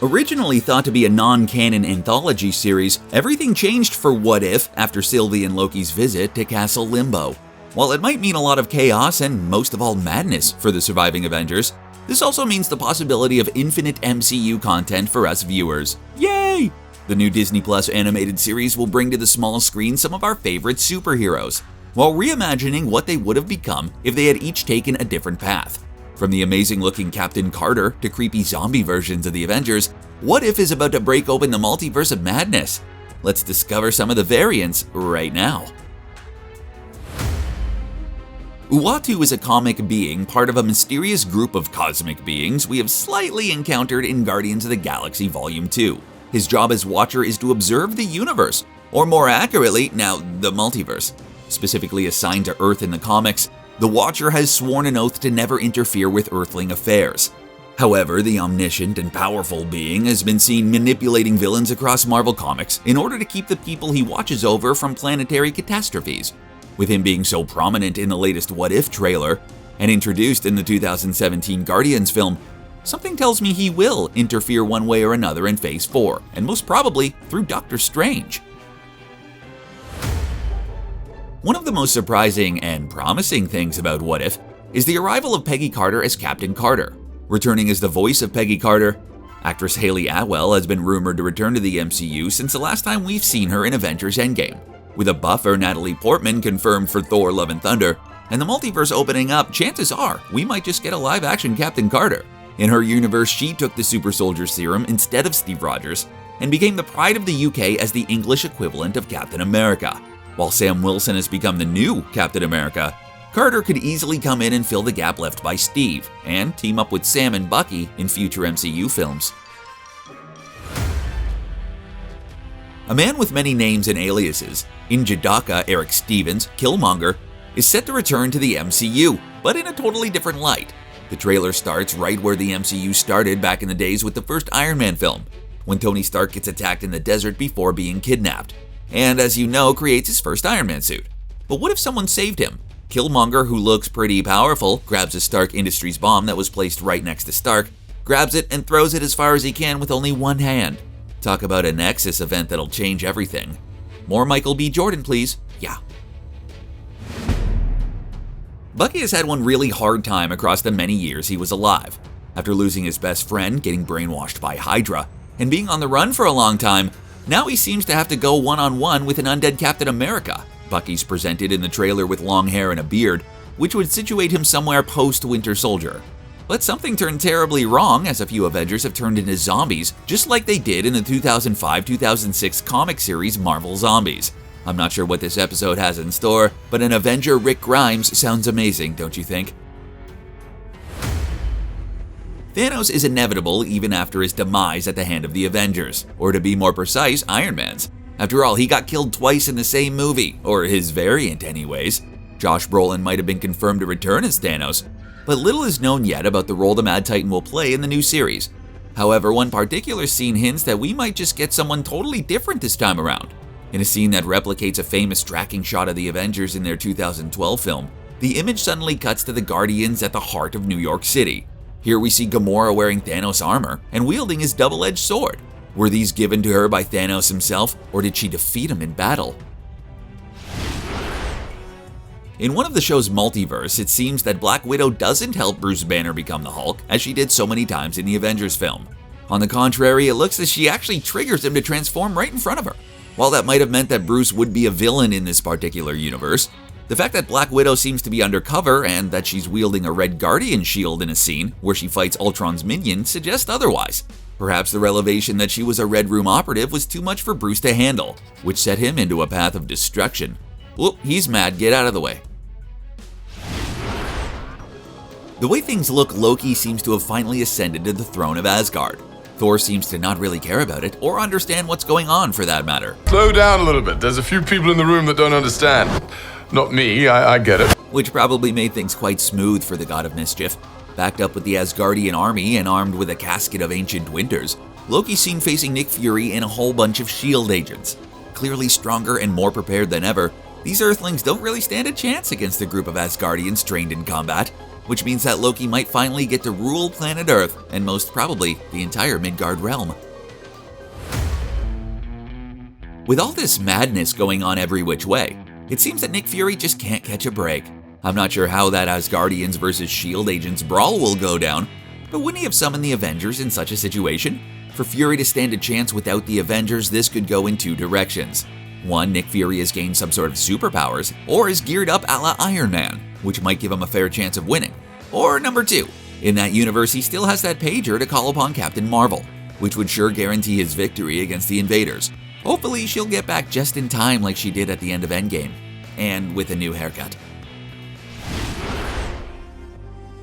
Originally thought to be a non-canon anthology series, everything changed for What If after Sylvie and Loki's visit to Castle Limbo. While it might mean a lot of chaos and most of all madness for the surviving Avengers, this also means the possibility of infinite MCU content for us viewers. Yay! The new Disney Plus animated series will bring to the small screen some of our favorite superheroes, while reimagining what they would have become if they had each taken a different path. From the amazing-looking Captain Carter to creepy zombie versions of the Avengers, What If is about to break open the multiverse of madness. Let's discover some of the variants right now. Uatu is a comic being, part of a mysterious group of cosmic beings we have slightly encountered in Guardians of the Galaxy Volume 2. His job as Watcher is to observe the universe, or more accurately, now the multiverse. Specifically assigned to Earth in the comics, the Watcher has sworn an oath to never interfere with Earthling affairs. However, the omniscient and powerful being has been seen manipulating villains across Marvel Comics in order to keep the people he watches over from planetary catastrophes. With him being so prominent in the latest What If trailer and introduced in the 2017 Guardians film, something tells me he will interfere one way or another in Phase 4, and most probably through Doctor Strange. One of the most surprising and promising things about What If is the arrival of Peggy Carter as Captain Carter. Returning as the voice of Peggy Carter, actress Hayley Atwell has been rumored to return to the MCU since the last time we've seen her in Avengers Endgame. With a buffer Natalie Portman confirmed for Thor: Love and Thunder, and the multiverse opening up, chances are we might just get a live-action Captain Carter. In her universe, she took the Super Soldier Serum instead of Steve Rogers, and became the pride of the UK as the English equivalent of Captain America. While Sam Wilson has become the new Captain America, Carter could easily come in and fill the gap left by Steve, and team up with Sam and Bucky in future MCU films. A man with many names and aliases, Njidaka Eric Stevens, Killmonger, is set to return to the MCU, but in a totally different light. The trailer starts right where the MCU started back in the days with the first Iron Man film, when Tony Stark gets attacked in the desert before being kidnapped, and as you know, creates his first Iron Man suit. But what if someone saved him? Killmonger, who looks pretty powerful, grabs a Stark Industries bomb that was placed right next to Stark, grabs it and throws it as far as he can with only one hand. Talk about a Nexus event that'll change everything. More Michael B. Jordan, please. Yeah. Bucky has had one really hard time across the many years he was alive. After losing his best friend, getting brainwashed by Hydra, and being on the run for a long time, now he seems to have to go one-on-one with an undead Captain America. Bucky's presented in the trailer with long hair and a beard, which would situate him somewhere post-Winter Soldier. But something turned terribly wrong as a few Avengers have turned into zombies, just like they did in the 2005-2006 comic series Marvel Zombies. I'm not sure what this episode has in store, but an Avenger Rick Grimes sounds amazing, don't you think? Thanos is inevitable even after his demise at the hand of the Avengers, or to be more precise, Iron Man's. After all, he got killed twice in the same movie, or his variant anyways. Josh Brolin might have been confirmed to return as Thanos, but little is known yet about the role the Mad Titan will play in the new series. However, one particular scene hints that we might just get someone totally different this time around. In a scene that replicates a famous tracking shot of the Avengers in their 2012 film, the image suddenly cuts to the Guardians at the heart of New York City. Here we see Gamora wearing Thanos armor and wielding his double-edged sword. Were these given to her by Thanos himself, or did she defeat him in battle? In one of the show's multiverse, it seems that Black Widow doesn't help Bruce Banner become the Hulk, as she did so many times in the Avengers film. On the contrary, it looks as she actually triggers him to transform right in front of her. While that might have meant that Bruce would be a villain in this particular universe, the fact that Black Widow seems to be undercover and that she's wielding a Red Guardian shield in a scene where she fights Ultron's minion suggests otherwise. Perhaps the revelation that she was a Red Room operative was too much for Bruce to handle, which set him into a path of destruction. Whoop, he's mad, get out of the way. The way things look, Loki seems to have finally ascended to the Throne of Asgard. Thor seems to not really care about it, or understand what's going on for that matter. Slow down a little bit, there's a few people in the room that don't understand. Not me, I get it. Which probably made things quite smooth for the God of Mischief. Backed up with the Asgardian army and armed with a casket of ancient winters, Loki's seen facing Nick Fury and a whole bunch of S.H.I.E.L.D. agents. Clearly stronger and more prepared than ever, these Earthlings don't really stand a chance against a group of Asgardians trained in combat. which means that Loki might finally get to rule planet Earth and most probably the entire Midgard realm. With all this madness going on every which way, it seems that Nick Fury just can't catch a break. I'm not sure how that Asgardians vs. S.H.I.E.L.D. agents brawl will go down, but wouldn't he have summoned the Avengers in such a situation? For Fury to stand a chance without the Avengers, this could go in two directions. One, Nick Fury has gained some sort of superpowers, or is geared up a la Iron Man, which might give him a fair chance of winning. Or number two, in that universe he still has that pager to call upon Captain Marvel, which would sure guarantee his victory against the invaders. Hopefully she'll get back just in time like she did at the end of Endgame, and with a new haircut.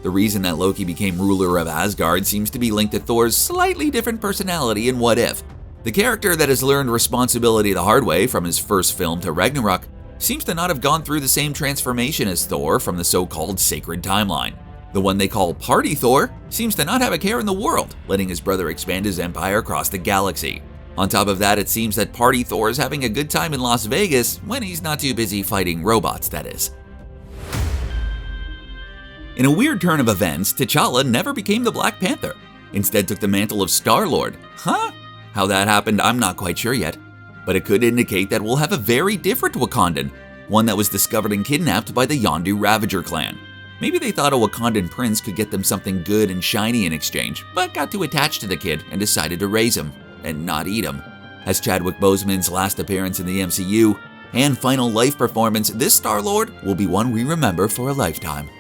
The reason that Loki became ruler of Asgard seems to be linked to Thor's slightly different personality in What If. The character that has learned responsibility the hard way from his first film to Ragnarok seems to not have gone through the same transformation as Thor from the so-called sacred timeline. The one they call Party Thor seems to not have a care in the world, letting his brother expand his empire across the galaxy. On top of that, it seems that Party Thor is having a good time in Las Vegas when he's not too busy fighting robots, that is. In a weird turn of events, T'Challa never became the Black Panther, instead took the mantle of Star-Lord. Huh? How that happened, I'm not quite sure yet, but it could indicate that we'll have a very different Wakandan, one that was discovered and kidnapped by the Yondu Ravager clan. Maybe they thought a Wakandan prince could get them something good and shiny in exchange, but got too attached to the kid and decided to raise him, and not eat him. As Chadwick Boseman's last appearance in the MCU and final life performance, this Star-Lord will be one we remember for a lifetime.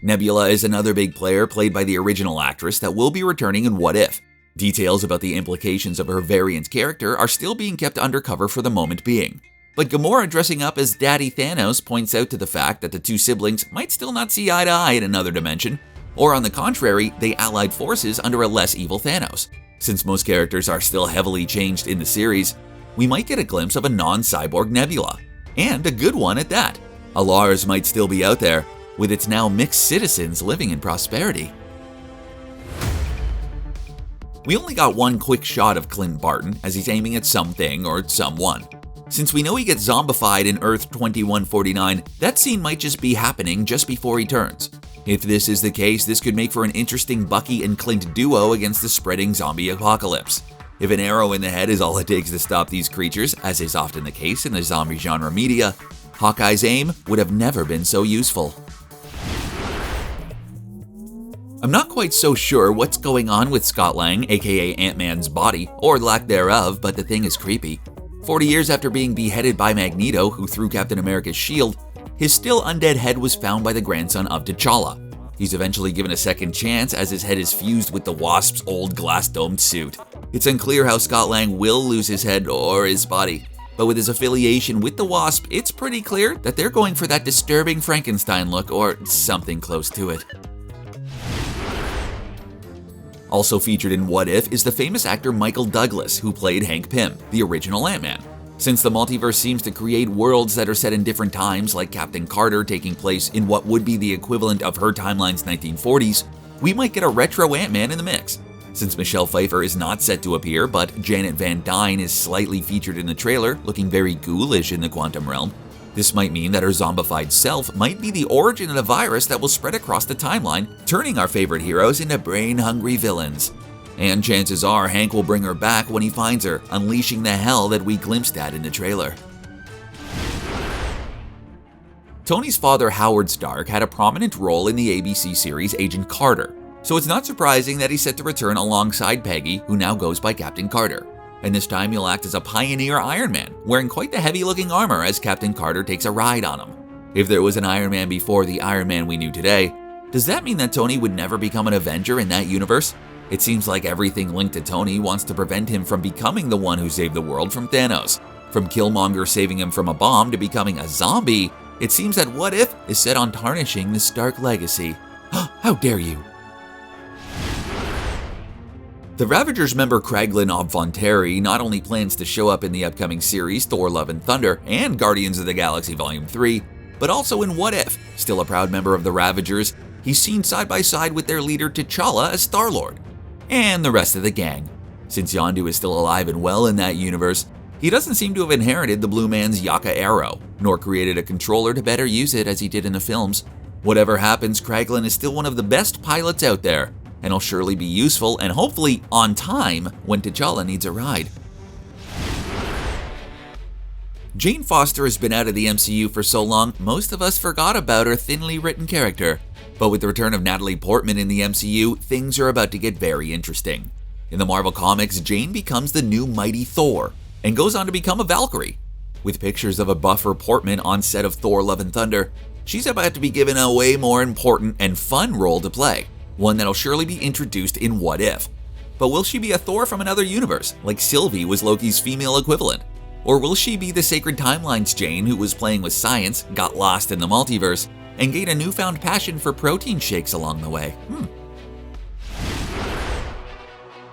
Nebula is another big player played by the original actress that will be returning in What If. Details about the implications of her variant character are still being kept undercover for the moment being. But Gamora dressing up as Daddy Thanos points out to the fact that the two siblings might still not see eye to eye in another dimension, or on the contrary, they allied forces under a less evil Thanos. Since most characters are still heavily changed in the series, we might get a glimpse of a non-cyborg Nebula, and a good one at that. A Lars might still be out there, with its now mixed citizens living in prosperity. We only got one quick shot of Clint Barton as he's aiming at something or someone. Since we know he gets zombified in Earth 2149, that scene might just be happening just before he turns. If this is the case, this could make for an interesting Bucky and Clint duo against the spreading zombie apocalypse. If an arrow in the head is all it takes to stop these creatures, as is often the case in the zombie genre media, Hawkeye's aim would have never been so useful. I'm not quite so sure what's going on with Scott Lang, aka Ant-Man's body, or lack thereof, but the thing is creepy. 40 years after being beheaded by Magneto, who threw Captain America's shield, his still undead head was found by the grandson of T'Challa. He's eventually given a second chance as his head is fused with the Wasp's old glass-domed suit. It's unclear how Scott Lang will lose his head or his body, but with his affiliation with the Wasp, it's pretty clear that they're going for that disturbing Frankenstein look or something close to it. Also featured in What If is the famous actor Michael Douglas, who played Hank Pym, the original Ant-Man. Since the multiverse seems to create worlds that are set in different times, like Captain Carter taking place in what would be the equivalent of her timeline's 1940s, we might get a retro Ant-Man in the mix. Since Michelle Pfeiffer is not set to appear, but Janet Van Dyne is slightly featured in the trailer, looking very ghoulish in the quantum realm, this might mean that her zombified self might be the origin of the virus that will spread across the timeline, turning our favorite heroes into brain-hungry villains. And chances are Hank will bring her back when he finds her, unleashing the hell that we glimpsed at in the trailer. Tony's father, Howard Stark, had a prominent role in the ABC series Agent Carter, so it's not surprising that he's set to return alongside Peggy, who now goes by Captain Carter. And this time he'll act as a pioneer Iron Man, wearing quite the heavy-looking armor as Captain Carter takes a ride on him. If there was an Iron Man before the Iron Man we knew today, does that mean that Tony would never become an Avenger in that universe? It seems like everything linked to Tony wants to prevent him from becoming the one who saved the world from Thanos. From Killmonger saving him from a bomb to becoming a zombie, it seems that What If is set on tarnishing the Stark legacy. How dare you! The Ravagers member Kraglin of Fonteri not only plans to show up in the upcoming series Thor Love and Thunder and Guardians of the Galaxy Volume 3, but also in What If, still a proud member of the Ravagers, he's seen side by side with their leader T'Challa as Star-Lord. And the rest of the gang. Since Yondu is still alive and well in that universe, He doesn't seem to have inherited the Blue Man's Yaka arrow, nor created a controller to better use it as he did in the films. Whatever happens, Kraglin is still one of the best pilots out there, and will surely be useful and hopefully on time when T'Challa needs a ride. Jane Foster has been out of the MCU for so long, most of us forgot about her thinly written character. But with the return of Natalie Portman in the MCU, things are about to get very interesting. In the Marvel Comics, Jane becomes the new mighty Thor, and goes on to become a Valkyrie. With pictures of a buffer Portman on set of Thor Love and Thunder, she's about to be given a way more important and fun role to play, one that'll surely be introduced in What If. But will she be a Thor from another universe, like Sylvie was Loki's female equivalent? Or will she be the Sacred Timeline's Jane who was playing with science, got lost in the multiverse, and gained a newfound passion for protein shakes along the way?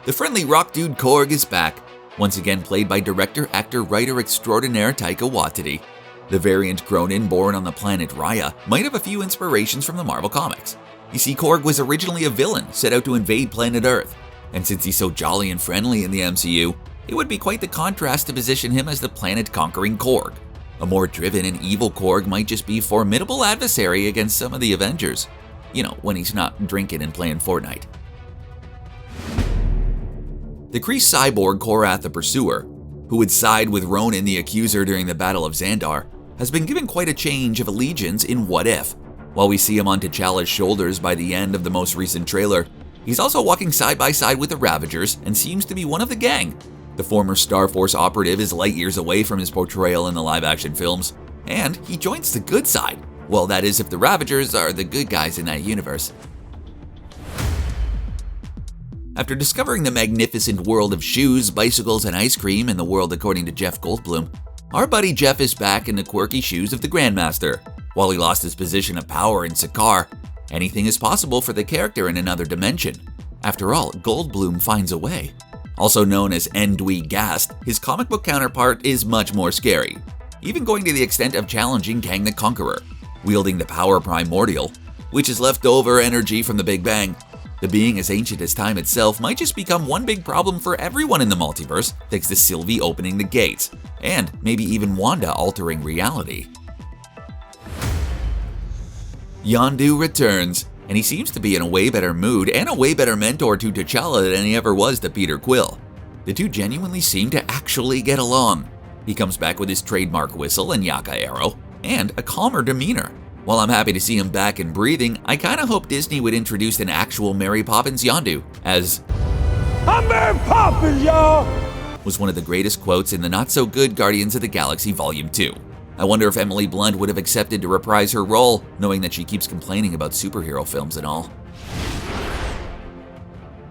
The friendly rock dude Korg is back, once again played by director, actor, writer extraordinaire Taika Waititi. The variant Cronin born on the planet Raya might have a few inspirations from the Marvel Comics. You see, Korg was originally a villain set out to invade planet Earth, and since he's so jolly and friendly in the MCU, it would be quite the contrast to position him as the planet-conquering Korg. A more driven and evil Korg might just be a formidable adversary against some of the Avengers. You know, when he's not drinking and playing Fortnite. The Kree cyborg Korath the Pursuer, who would side with Ronan the Accuser during the Battle of Xandar, has been given quite a change of allegiance in What If. While we see him on T'Challa's shoulders by the end of the most recent trailer, he's also walking side by side with the Ravagers and seems to be one of the gang. The former Star Force operative is light years away from his portrayal in the live-action films, and he joins the good side. Well, that is if the Ravagers are the good guys in that universe. After discovering the magnificent world of shoes, bicycles, and ice cream in the world according to Jeff Goldblum, our buddy Jeff is back in the quirky shoes of the Grandmaster. While he lost his position of power in Sakaar, anything is possible for the character in another dimension. After all, Goldblum finds a way. Also known as Endui Gast, his comic book counterpart is much more scary, even going to the extent of challenging Kang the Conqueror. Wielding the power primordial, which is leftover energy from the Big Bang, the being as ancient as time itself might just become one big problem for everyone in the multiverse thanks to Sylvie opening the gates, and maybe even Wanda altering reality. Yondu returns, and he seems to be in a way better mood and a way better mentor to T'Challa than he ever was to Peter Quill. The two genuinely seem to actually get along. He comes back with his trademark whistle and Yaka arrow, and a calmer demeanor. While I'm happy to see him back and breathing, I kinda hope Disney would introduce an actual Mary Poppins Yondu, as "I'm Mary Poppins, y'all!" was one of the greatest quotes in the not-so-good Guardians of the Galaxy Volume 2. I wonder if Emily Blunt would have accepted to reprise her role, knowing that she keeps complaining about superhero films and all.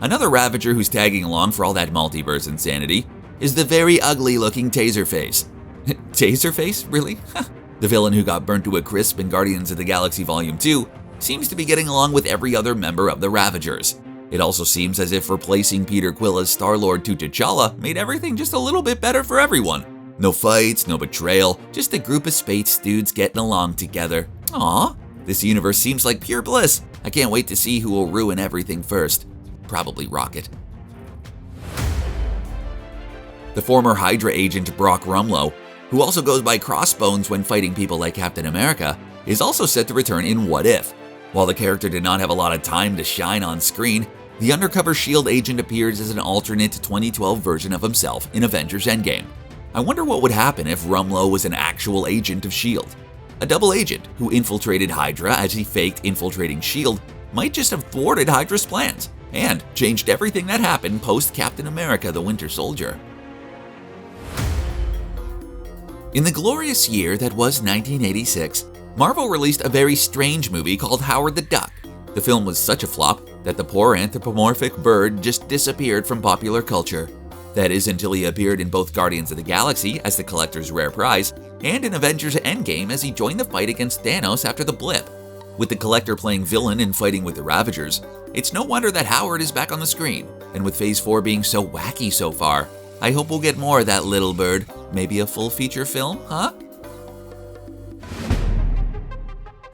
Another Ravager who's tagging along for all that multiverse insanity is the very ugly-looking Taserface. Taserface? Really? The villain who got burnt to a crisp in Guardians of the Galaxy Volume 2 seems to be getting along with every other member of the Ravagers. It also seems as if replacing Peter Quill as Star-Lord to T'Challa made everything just a little bit better for everyone. No fights, no betrayal, just a group of space dudes getting along together. Aww, this universe seems like pure bliss. I can't wait to see who will ruin everything first. Probably Rocket. The former Hydra agent Brock Rumlow, who also goes by Crossbones when fighting people like Captain America, is also set to return in What If. While the character did not have a lot of time to shine on screen, the undercover S.H.I.E.L.D. agent appears as an alternate 2012 version of himself in Avengers Endgame. I wonder what would happen if Rumlow was an actual agent of S.H.I.E.L.D. A double agent who infiltrated Hydra as he faked infiltrating S.H.I.E.L.D. might just have thwarted Hydra's plans and changed everything that happened post-Captain America the Winter Soldier. In the glorious year that was 1986, Marvel released a very strange movie called Howard the Duck. The film was such a flop that the poor anthropomorphic bird just disappeared from popular culture. That is until he appeared in both Guardians of the Galaxy as the collector's rare prize, and in Avengers Endgame as he joined the fight against Thanos after the blip. With the collector playing villain and fighting with the Ravagers, it's no wonder that Howard is back on the screen, and with Phase 4 being so wacky so far, I hope we'll get more of that little bird. Maybe a full feature film, huh?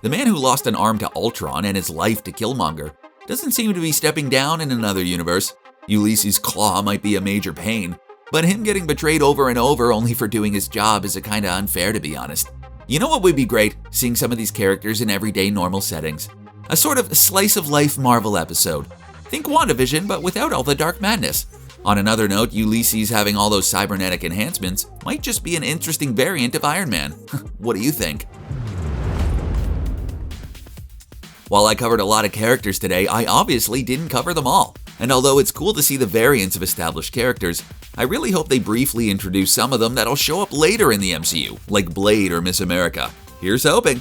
The man who lost an arm to Ultron and his life to Killmonger doesn't seem to be stepping down in another universe. Ulysses' claw might be a major pain, But him getting betrayed over and over only for doing his job is kinda unfair, to be honest. You know what would be great? Seeing some of these characters in everyday normal settings. A sort of slice-of-life Marvel episode. Think WandaVision, but without all the dark madness. On another note, Ulysses having all those cybernetic enhancements might just be an interesting variant of Iron Man. What do you think? While I covered a lot of characters today, I obviously didn't cover them all. And although it's cool to see the variants of established characters, I really hope they briefly introduce some of them that'll show up later in the MCU, like Blade or Miss America. Here's hoping.